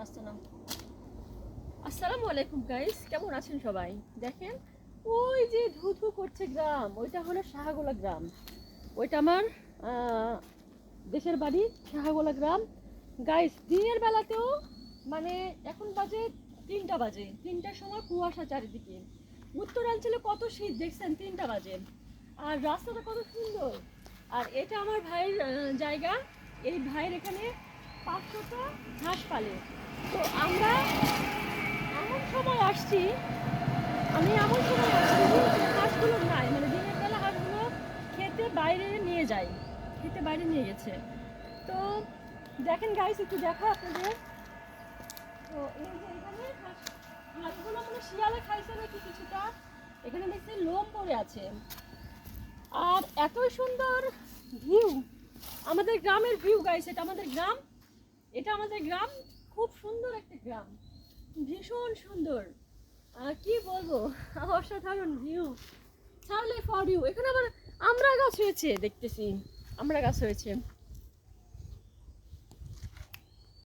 রাস্তা নাম। আসসালামু আলাইকুম গাইস, কেমন আছেন সবাই? দেখেন ওই যে ধু ধু করছে গ্রাম, ওইটা হলো শাহগোলা গ্রাম। ওইটা আমার দেশের বাড়ি শাহগোলা গ্রাম। গাইস দিনের বেলাতেও মানে এখন বাজে 3টা বাজে, 3টার সময় কুয়াশা চারিদিকে। উত্তরাঞ্চলে কত শীত দেখছেন 3টা বাজে, আর রাস্তাটা কত সুন্দর। আর এটা আমার ভাইয়ের জায়গা। এই ভাইয়ের এখানে 500টা হাঁস পালে। তো আমরা এমন সময় আসছি, আমি এমন সময় আসছি যে হাঁসগুলো নাই, মানে দিনের বেলা হাঁসগুলো খেতে বাইরে নিয়ে যায়, খেতে বাইরে নিয়ে গেছে। তো দেখেন গাইস, একটু দেখা আপনাদের। তো এই যে এখানে হাঁসগুলো মানে শিয়ালে খাইছে নাকি কিছুটা, এখানে দেখছি লোম পড়ে আছে। আর এত সুন্দর ভিউ, আমাদের গ্রামের ভিউ গাইস। এটা আমাদের গ্রাম, এটা আমাদের গ্রাম। খুব সুন্দর একটা গ্রাম, ভীষণ সুন্দর। আর কি বলবো, অসাধারণ ভিউ। ছাড়লে ফর ইউ। এখানে আবার আমড়া গাছ হয়েছে দেখতেছি, আমড়া গাছ হয়েছে।